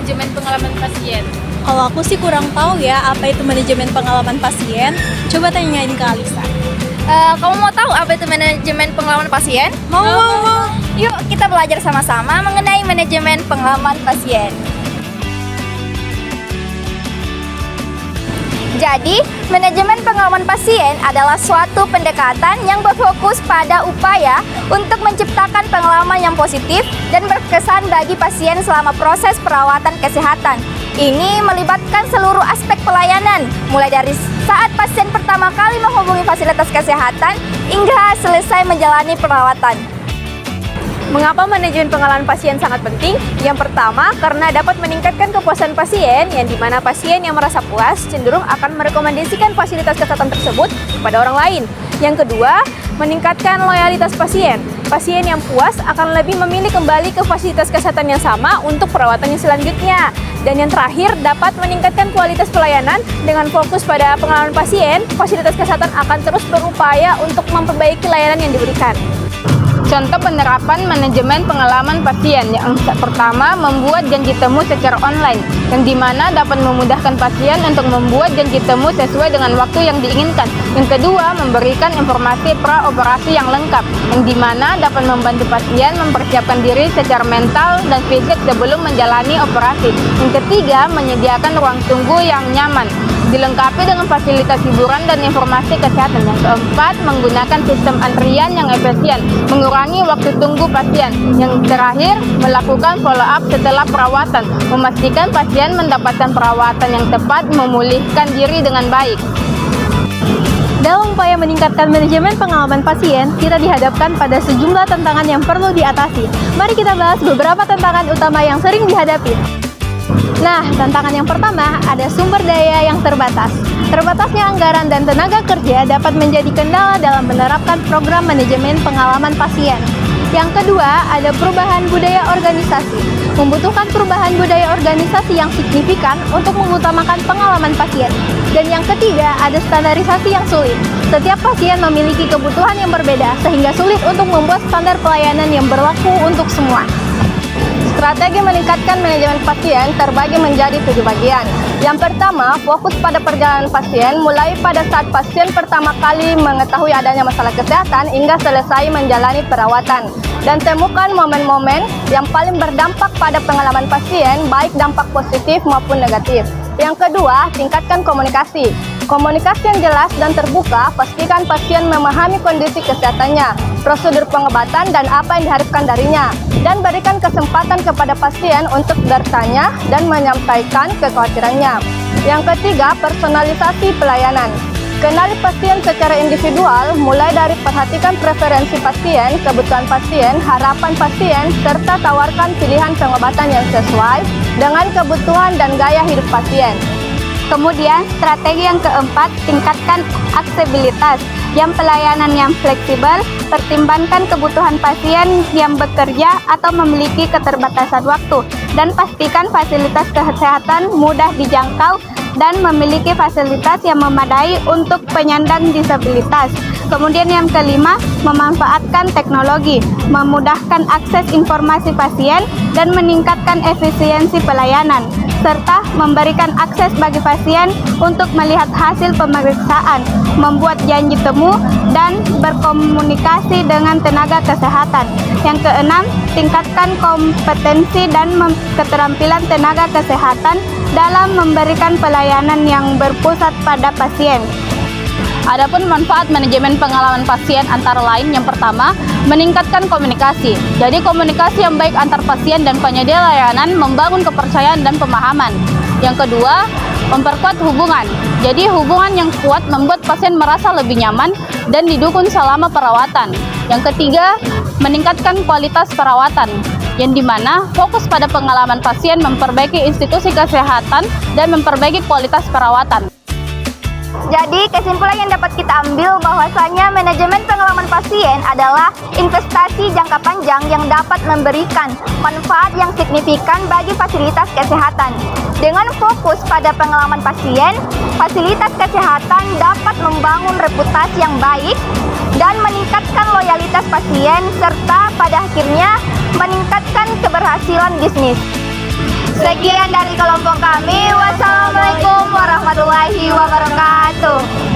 manajemen pengalaman pasien? Kalau aku sih kurang tahu ya apa itu manajemen pengalaman pasien. Coba tanyain ke Alisa. Kamu mau tahu apa itu manajemen pengalaman pasien? Mau. Yuk kita belajar sama-sama mengenai manajemen pengalaman pasien. Jadi, manajemen pengalaman pasien adalah suatu pendekatan yang berfokus pada upaya untuk menciptakan pengalaman yang positif dan berkesan bagi pasien selama proses perawatan kesehatan. Ini melibatkan seluruh aspek pelayanan, mulai dari saat pasien pertama kali menghubungi fasilitas kesehatan hingga selesai menjalani perawatan. Mengapa manajemen pengalaman pasien sangat penting? Yang pertama, karena dapat meningkatkan kepuasan pasien, yang dimana pasien yang merasa puas cenderung akan merekomendasikan fasilitas kesehatan tersebut kepada orang lain. Yang kedua, meningkatkan loyalitas pasien. Pasien yang puas akan lebih memilih kembali ke fasilitas kesehatan yang sama untuk perawatan yang selanjutnya. Dan yang terakhir, dapat meningkatkan kualitas pelayanan dengan fokus pada pengalaman pasien. Fasilitas kesehatan akan terus berupaya untuk memperbaiki layanan yang diberikan. Contoh penerapan manajemen pengalaman pasien. Yang pertama, membuat janji temu secara online, yang dimana dapat memudahkan pasien untuk membuat janji temu sesuai dengan waktu yang diinginkan. Yang kedua, memberikan informasi pra-operasi yang lengkap, yang dimana dapat membantu pasien mempersiapkan diri secara mental dan fisik sebelum menjalani operasi. Yang ketiga, menyediakan ruang tunggu yang nyaman, dilengkapi dengan fasilitas hiburan dan informasi kesehatan. Yang keempat, menggunakan sistem antrian yang efisien, mengurangi waktu tunggu pasien. Yang terakhir, melakukan follow up setelah perawatan, memastikan pasien mendapatkan perawatan yang tepat, memulihkan diri dengan baik. Dalam upaya meningkatkan manajemen pengalaman pasien, kita dihadapkan pada sejumlah tantangan yang perlu diatasi. Mari kita bahas beberapa tantangan utama yang sering dihadapi. Nah, tantangan yang pertama ada sumber daya yang terbatas. Terbatasnya anggaran dan tenaga kerja dapat menjadi kendala dalam menerapkan program manajemen pengalaman pasien. Yang kedua, ada perubahan budaya organisasi. Membutuhkan perubahan budaya organisasi yang signifikan untuk mengutamakan pengalaman pasien. Dan yang ketiga, ada standarisasi yang sulit. Setiap pasien memiliki kebutuhan yang berbeda, sehingga sulit untuk membuat standar pelayanan yang berlaku untuk semua. Strategi meningkatkan manajemen pasien terbagi menjadi 7 bagian. Yang pertama, fokus pada perjalanan pasien mulai pada saat pasien pertama kali mengetahui adanya masalah kesehatan hingga selesai menjalani perawatan. Dan temukan momen-momen yang paling berdampak pada pengalaman pasien, baik dampak positif maupun negatif. Yang kedua, tingkatkan komunikasi. Komunikasi yang jelas dan terbuka, pastikan pasien memahami kondisi kesehatannya, prosedur pengobatan dan apa yang diharapkan darinya, dan berikan kesempatan kepada pasien untuk bertanya dan menyampaikan kekhawatirannya. Yang ketiga, personalisasi pelayanan. Kenali pasien secara individual, mulai dari perhatikan preferensi pasien, kebutuhan pasien, harapan pasien, serta tawarkan pilihan pengobatan yang sesuai dengan kebutuhan dan gaya hidup pasien. Kemudian, strategi yang keempat, tingkatkan aksesibilitas. Yang pelayanan yang fleksibel, pertimbangkan kebutuhan pasien yang bekerja atau memiliki keterbatasan waktu, dan pastikan fasilitas kesehatan mudah dijangkau dan memiliki fasilitas yang memadai untuk penyandang disabilitas. Kemudian yang kelima, memanfaatkan teknologi, memudahkan akses informasi pasien dan meningkatkan efisiensi pelayanan, serta memberikan akses bagi pasien untuk melihat hasil pemeriksaan, membuat janji temu, dan berkomunikasi dengan tenaga kesehatan. Yang keenam, tingkatkan kompetensi dan keterampilan tenaga kesehatan dalam memberikan pelayanan yang berpusat pada pasien. Adapun manfaat manajemen pengalaman pasien antara lain, yang pertama, meningkatkan komunikasi. Jadi komunikasi yang baik antar pasien dan penyedia layanan membangun kepercayaan dan pemahaman. Yang kedua, memperkuat hubungan. Jadi hubungan yang kuat membuat pasien merasa lebih nyaman dan didukung selama perawatan. Yang ketiga, meningkatkan kualitas perawatan, yang dimana fokus pada pengalaman pasien, memperbaiki institusi kesehatan, dan memperbaiki kualitas perawatan. Jadi, kesimpulan yang dapat kita ambil bahwasanya manajemen pengalaman pasien adalah investasi jangka panjang yang dapat memberikan manfaat yang signifikan bagi fasilitas kesehatan. Dengan fokus pada pengalaman pasien, fasilitas kesehatan dapat membangun reputasi yang baik dan meningkatkan loyalitas pasien, serta pada akhirnya meningkatkan keberhasilan bisnis. Sekian dari kelompok kami. Wassalamualaikum warahmatullahi wabarakatuh.